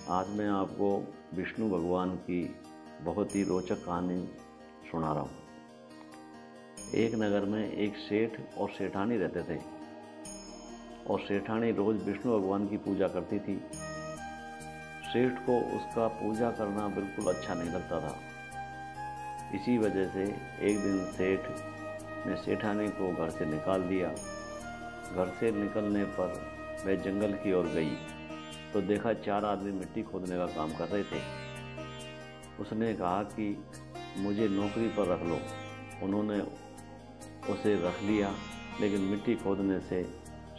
आज मैं आपको विष्णु भगवान की बहुत ही रोचक कहानी सुना रहा हूँ। एक नगर में एक सेठ और सेठानी रहते थे और सेठानी रोज विष्णु भगवान की पूजा करती थी। सेठ को उसका पूजा करना बिल्कुल अच्छा नहीं लगता था। इसी वजह से एक दिन सेठ ने सेठानी को घर से निकाल दिया। घर से निकलने पर वह जंगल की ओर गई तो देखा 4 आदमी मिट्टी खोदने का काम कर रहे थे। उसने कहा कि मुझे नौकरी पर रख लो। उन्होंने उसे रख लिया, लेकिन मिट्टी खोदने से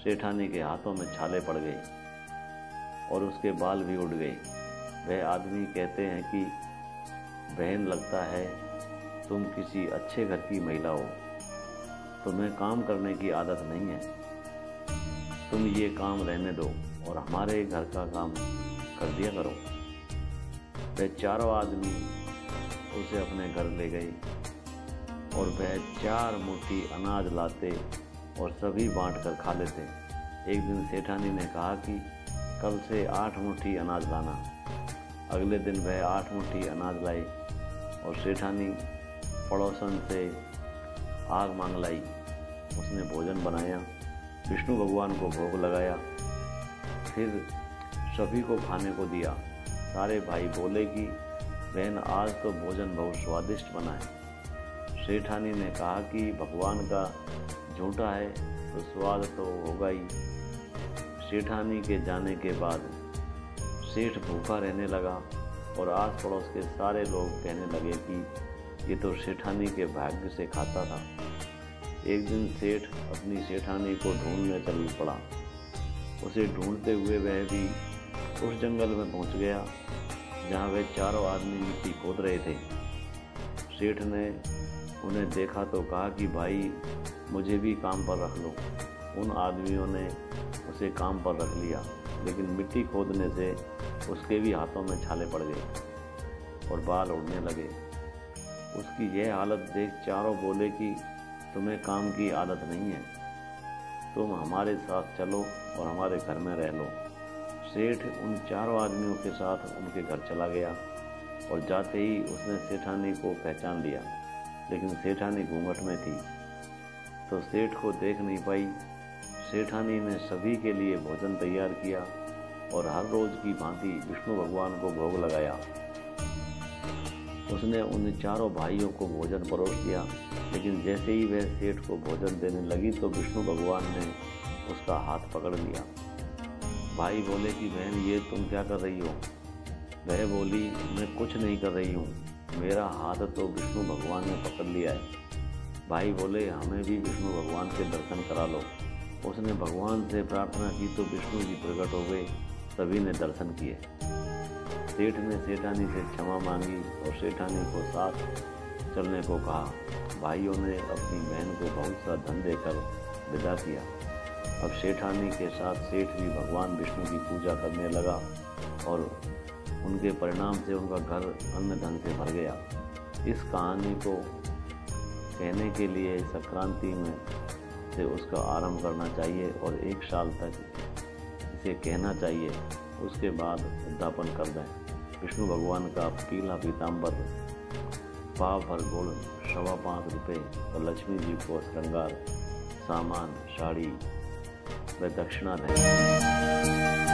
सेठानी के हाथों में छाले पड़ गए और उसके बाल भी उड़ गए। वह आदमी कहते हैं कि बहन, लगता है तुम किसी अच्छे घर की महिला हो, तुम्हें काम करने की आदत नहीं है। तुम ये काम रहने दो और हमारे घर का काम कर दिया करो। वह 4 आदमी उसे अपने घर ले गए और वह 4 मुट्ठी अनाज लाते और सभी बांट कर खा लेते। एक दिन सेठानी ने कहा कि कल से 8 मुट्ठी अनाज लाना। अगले दिन वह 8 मुट्ठी अनाज लाई और सेठानी पड़ोसन से आग मांग लाई। उसने भोजन बनाया, विष्णु भगवान को भोग लगाया, फिर सभी को खाने को दिया। सारे भाई बोले कि बहन, आज तो भोजन बहुत स्वादिष्ट बना है। सेठानी ने कहा कि भगवान का झूठा है तो स्वाद तो होगा ही। सेठानी के जाने के बाद सेठ भूखा रहने लगा और आस पड़ोस के सारे लोग कहने लगे कि ये तो सेठानी के भाग्य से खाता था। एक दिन सेठ अपनी सेठानी को ढूंढने चल पड़ा। उसे ढूंढते हुए वह भी उस जंगल में पहुंच गया जहां वे 4 आदमी मिट्टी खोद रहे थे। सेठ ने उन्हें देखा तो कहा कि भाई, मुझे भी काम पर रख लो। उन आदमियों ने उसे काम पर रख लिया, लेकिन मिट्टी खोदने से उसके भी हाथों में छाले पड़ गए और बाल उड़ने लगे। उसकी यह हालत देख चारों बोले कि तुम्हें काम की आदत नहीं है, तुम हमारे साथ चलो और हमारे घर में रह लो। सेठ उन 4 आदमियों के साथ उनके घर चला गया और जाते ही उसने सेठानी को पहचान लिया, लेकिन सेठानी घूंघट में थी तो सेठ को देख नहीं पाई। सेठानी ने सभी के लिए भोजन तैयार किया और हर रोज की भांति विष्णु भगवान को भोग लगाया। उसने उन 4 भाइयों को भोजन परोस दिया, लेकिन जैसे ही वह सेठ को भोजन देने लगी तो विष्णु भगवान ने उसका हाथ पकड़ लिया। भाई बोले कि बहन, ये तुम क्या कर रही हो? वह बोली, मैं कुछ नहीं कर रही हूँ, मेरा हाथ तो विष्णु भगवान ने पकड़ लिया है। भाई बोले, हमें भी विष्णु भगवान के दर्शन करा लो। उसने भगवान से प्रार्थना की तो विष्णु जी प्रकट हो गए। सभी ने दर्शन किए। सेठ ने सेठानी से क्षमा मांगी और सेठानी को साथ चलने को कहा। भाइयों ने अपनी बहन को बहुत सा धन देकर विदा किया। अब सेठानी के साथ सेठ भी भगवान विष्णु की पूजा करने लगा और उनके परिणाम से उनका घर अन्न धन से भर गया। इस कहानी को कहने के लिए संक्रांति में से उसका आरंभ करना चाहिए और 1 साल तक इसे कहना चाहिए। उसके बाद उद्यापन कर दें। विष्णु भगवान का पीला पीताम्बर, पाव भर गुड़, 5.25 रुपये और लक्ष्मी जी को श्रृंगार सामान, साड़ी व दक्षिणा दें।